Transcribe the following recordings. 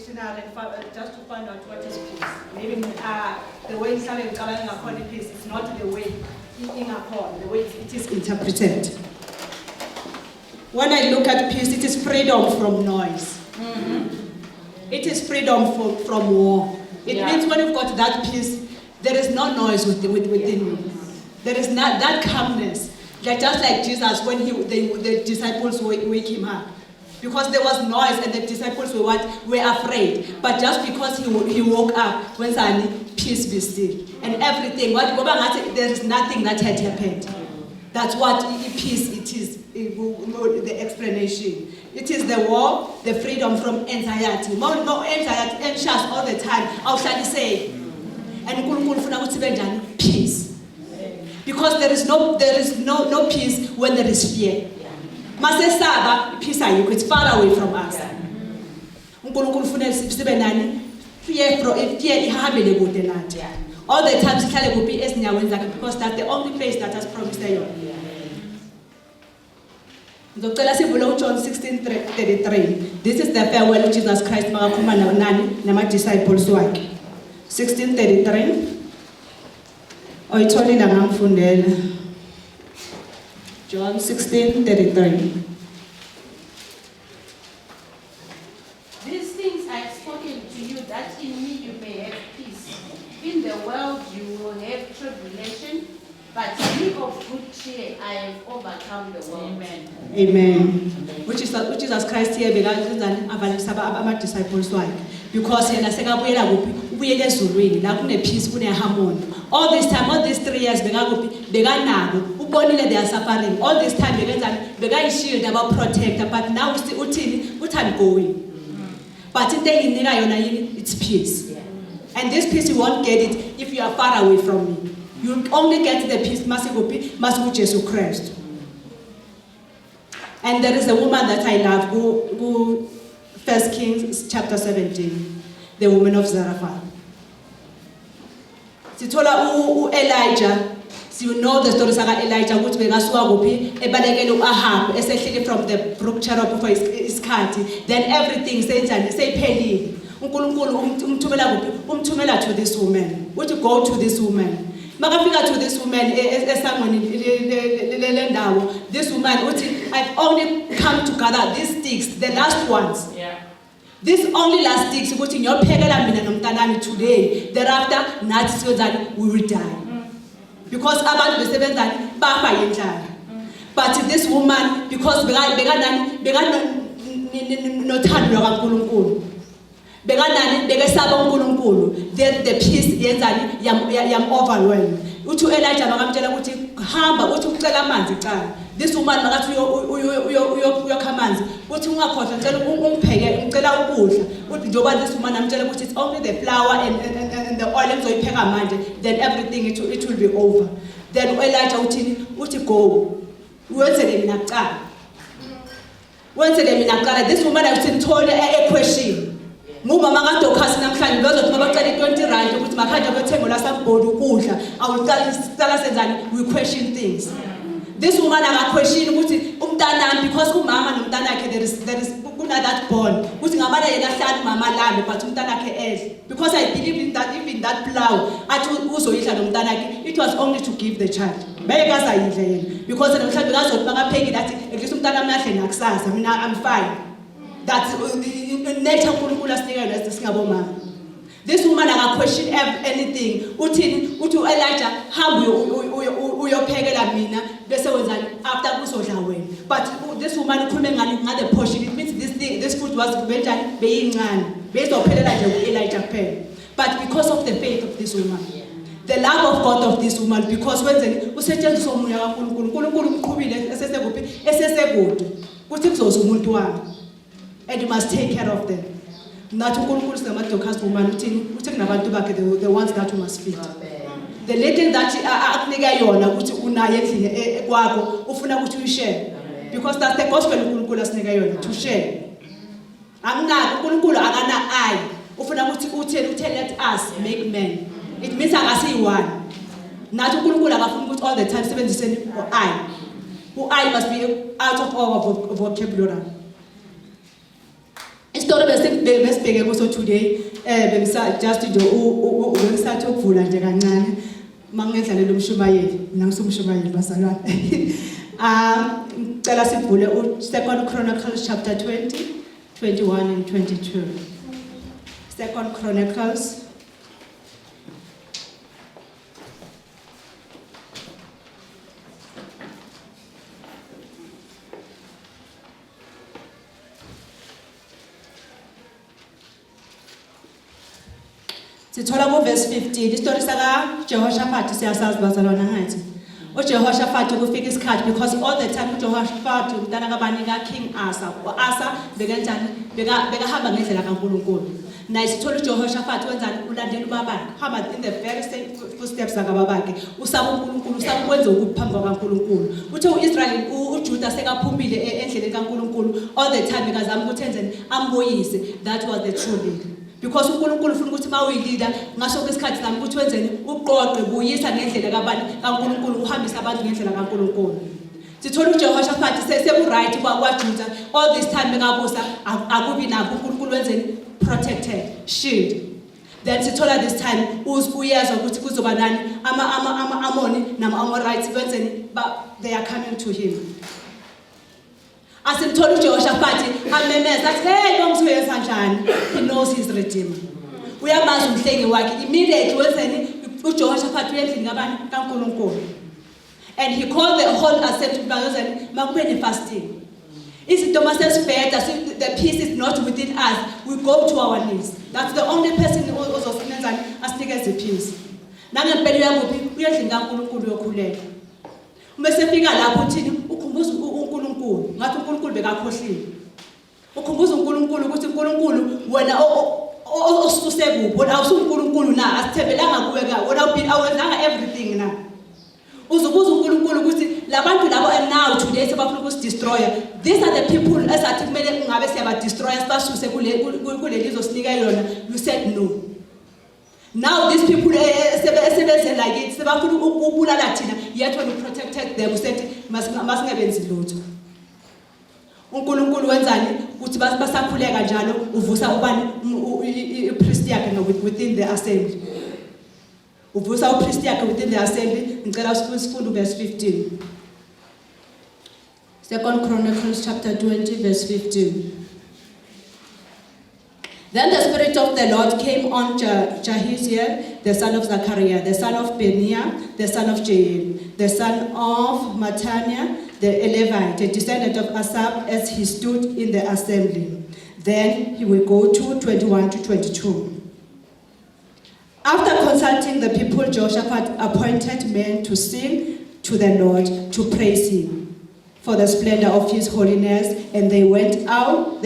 dictionary just to find out what is peace. Maybe the way Samuel calling peace is not the way the way it is interpreted. When I look at peace, it is freedom from noise. Mm-hmm. It is freedom from war. It means when you've got that peace, there is no noise within you. There is not that calmness. Just like Jesus when the disciples wake him up. Because there was noise and the disciples were afraid. But just because he woke up, when suddenly peace be still. And everything, there is nothing that had happened. That's what peace it is, the explanation. It is the war, the freedom from anxiety. No anxiety, anxious all the time. How shall I say? And peace. Because there is no peace when there is fear. Masesaba peace ayikho, it's far away from us. uNkulunkulu ufuna sibe nani fear ihambele kude nathi. All the time sihlale kuphi esinyaweni zakhe because that's the only place that has promised yona. Ngicela sivule John 16:33. This is the farewell of Jesus Christ makakhuluma nani nama disciples wakhe. 16:33. Oyitholile ngamfundela. John 16:33. These things I have spoken to you, that in me you may have peace. In the world you will have tribulation, but be of good cheer. I have overcome the world. Amen. Amen. Which is Christ here ama disciples wakhe. Because yena sekabuyela kuphi? Ubuyele ezulwini la kune peace kune harmony. All this time, all these 3 years bekanabo ubonile they are suffering. All this time bekayishield about protector, but now uthini going. But into enginika yona yini, it's peace. And this peace you won't get it if you are far away from me. You only get the peace masiku Jesus Christ. And there is a woman that I love who 1 Kings chapter 17, the woman of Zarephath. Sithola Elijah. So you know the story of Elijah, which bekasuka kuphi ebalekele uAhab esehlike from the brook Cherub for isikhathi. Then everything seyiphelile. uNkulunkulu umthumela to this woman. Would you go to this woman? Makafika to this woman esangweni le ndawo. This woman uthi I've only come to gather these sticks, the last ones. Yeah. These only last sticks ukuthi ngiyophekela mina nomntanami today. Thereafter nathi siyozani we will die. Because abantu besebenzani bafa yendlala. But this woman, because bekanani nothando kaNkulunkulu, bekesaba uNkulunkulu, then the peace yenzani yam overwhelmed. Uthi Elijah makamtshela ukuthi hamba uthi ucela amanzi cala. This woman makathi uyokha amanzi uthi ungakhohlwa ngicela ungipheke ngicela ukudla. Uthi njoba this woman amtshela ukuthi it's only the flour and the oil engizoyipheka manje, then everything it will be over. Then Elijah uthi go wenzele mina kucala. Wenzele mina kucala. This woman ayithole a question. Ngumama kaDokhasi namhlanje bezothi mabacela 20 rand ukuthi makhanje kwethengo lasambodi ukudla awucala senzani we question things. This woman question ukuthi umntanami because umama nomntanakhe there is that bond ukuthi ngabana yena hlali mama lambe but umntanakhe edle, because I believe in that even that plow athi uzoyidla nomntanakhe it was only to give the child bayekazayidle yena because namhlanje kazothi makaphekile athi at least umntanami adle nakusasa mina I'm fine. That's nature uNkulunkulu asinika yona singabomama. This woman question anything. Uthi Elijah hambe uyophekela mina bese wenzani after kuzodla wena. But this woman ukhulume ngale portion, it means this food was benjani beyincane bezophelela nje uElijah kuphela. But because of the faith of this woman, the love of God of this woman, because wenzeni usetshenziswa umoya kaNkulunkulu, uNkulunkulu umqhubile esesekude kuthi kuzoza umuntu wami and you must take care of them. Not uNkulunkulu singamaDokhasi woman uthini uthi kunabantu bakhe the ones that you must feed. The little that akunika yona ukuthi unayo endlini kwakho ufuna ukuthi uyishare, because that's the gospel uNkulunkulu asinika yona to share. Anginaki uNkulunkulu akana I ufuna ukuthi let us make men. It means akasiyi-one. Nathi uNkulunkulu akafuni ukuthi all the time sebenziseni I must be out of our vocabulary. isitori besibheke kuso today just bengisathi ukuvula nje kancane mangedlalela umshumayeli mina ngisumshumayeli bazalwane ngicela sivule u2 Chronicles chapter 20 21 and 22 2 Chronicles sithola ku verse 15 isitori saka Jehoshaphat siyasazi bazalwana ngathi uJehoshaphat kufika isikhathi because all the time uJehoshaphat umntana kabani ka King Asa bekanjani bekahamba ngendlela kaNkulunkulu naye sithola uJehoshaphat wenzani ulandela ubabakhe hamba in the very same footsteps zakababakhe usaba uNkulunkulu usaba ukwenza ukuphambi kwaNkulunkulu uthe uIsrael uJuda sekaphumile endleleni kaNkulunkulu all the time bekazama ukuthi enzeni amboyise that was the true leader. Because uNkulunkulu ufuna ukuthi mawuyilida ngasho kwesikhathi sami ukuthi wenzeni uqoqe buyisa ngendlela kabani kaNkulunkulu uhambisa abantu ngendlela kaNkulunkulu. Sithola uJehoshaphat right kwaJuda all this time bekabusa akubi nabo uNkulunkulu wenzeni protected shield. Then sithola this time uyezwa ukuthi kuzoba nani ama-Amoni nama-Amorites wenzeni they are coming to him. Asimthola uJehoshaphat amemeza athi hey ngomthoyeza kanjani he knows his redeemer uyamazi umhlengi wakhe immediately wenzeni uJehoshaphat uyendlini kabani kaNkulunkulu and he called the whole assembly bazeni makube ne-fasting izinto masesibheda the peace is not within us we go to our knees that's the only person ozosinenzani asinikeze peace nangempela uyakuphi uyendlini kaNkulunkulu yokhulela uma sefika lapho uthini ukhumbuza uNkulunkulu ngathi uNkulunkulu bekakhohlile ukhumbuza uNkulunkulu ukuthi uNkulunkulu wena osusekubo awusuNkulunkulu na asithembelanga kuwe ka wena awenzanga everything na uzubuza uNkulunkulu ukuthi labantu labo and now today sebafuna ukusdestroy these are the people esathi kumele ngabe siyaba destroy sibasuse kule lizosinika yona you said no. Now these people sebeze like it sebafuna ukubulala thina yet when you protected them usethi masingebenzi lutho uNkulunkulu wenzani ukuthi basakhuleka njalo uvusa ubani ipriest yakhe within the assembly uvusa upriest yakhe within the assembly ngicela sifunde verse 15 2 Chronicles chapter 20 verse 15. Then the Spirit of the Lord came on Jahaziel, the son of Zechariah, the son of Benaiah, the son of Jael, the son of Mattaniah, the Levite, a descendant of Asaph, as he stood in the assembly. Then he will go to 21 to 22. After consulting the people, Jehoshaphat appointed men to sing to the Lord, to praise him for the splendor of his holiness, and they went out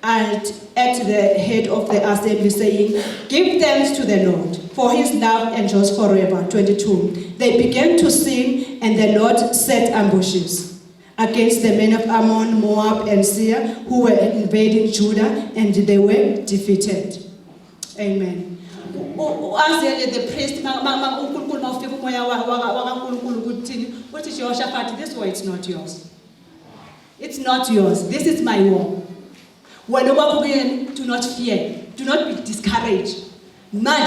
and at the head of the assembly, saying, "Give thanks to the Lord, for his love endures forever." 22. They began to sing, and the Lord set ambushes against the men of Ammon, Moab, and Seir, who were invading Judah, and they were defeated. Amen. The priest, this war is not yours. It's not yours. This is my war. When do not fear, do not be discouraged. Now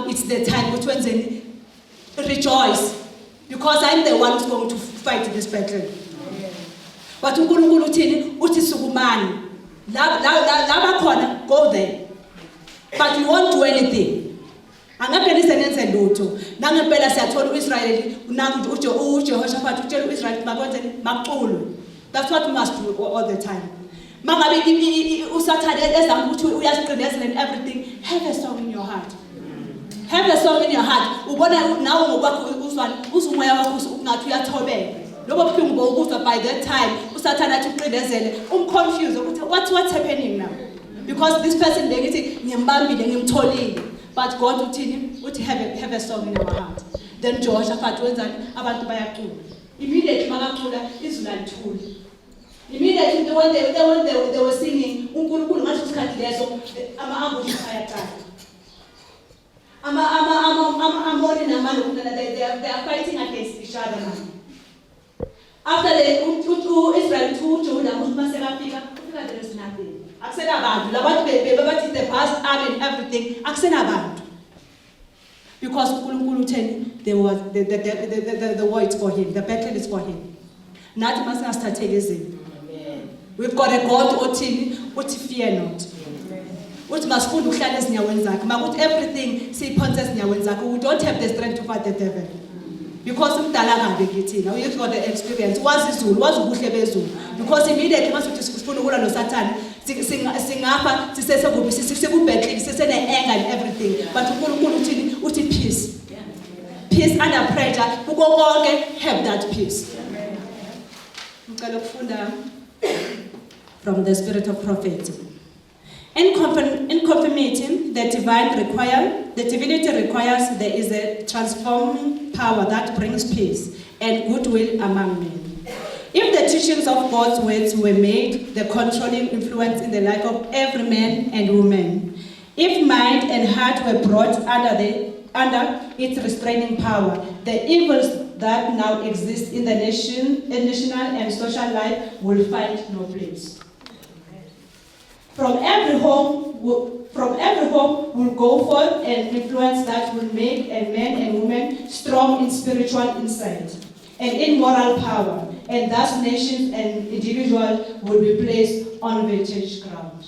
it's the time to rejoice, because I'm the one who's going to fight this battle. But go there, but you won't do anything. That's what we must do all the time. And everything. Have a song in your heart. Have a song in your heart. By that time, confused. What's happening now? Because this person, but God would have a song in our heart. Then Jehoshaphat went and abantu bayaqula. Immediately makaqula izulu alithuli. Immediately when they were singing, uNkulunkulu ngathi isikhathi leso ama-ambush ayaqala. Ama-Amoni namalo they are fighting against each other now. After Israel, Judah, there is nothing. Akusenabantu, labantu bebathi the past army and everything, akusenabantu. Because uNkulunkulu utheni, there was the war is for him, the battle is for him. Nathi masingasithatheli izinto. We've got a God othini, uthi fear not. Uthi masifunde ukuhlala ezinyaweni zakhe, makuthi everything siyiphonse ezinyaweni zakhe, we don't have the strength to fight the devil. Because umdala kabi kithina, we've got the experience, wazi izulu, wazi ubuhle bezulu. Because immediately masithi sifuna ukulwa noSathane, singafa sisesekubi sisekubhetli sisene-anger and everything, but uNkulunkulu uthini uthi peace, peace under pressure, kuko konke have that peace. Ngicela ukufunda from the spirit of prophecy. In conformity, the divinity requires there is a transforming power that brings peace and goodwill among men. If the teachings of God's words were made the controlling influence in the life of every man and woman, if mind and heart were brought under its restraining power, the evils that now exist in the national and social life will find no place. From every home will go forth an influence that will make a man and woman strong in spiritual insight and in moral power, and thus nations and individuals will be placed on vintage ground.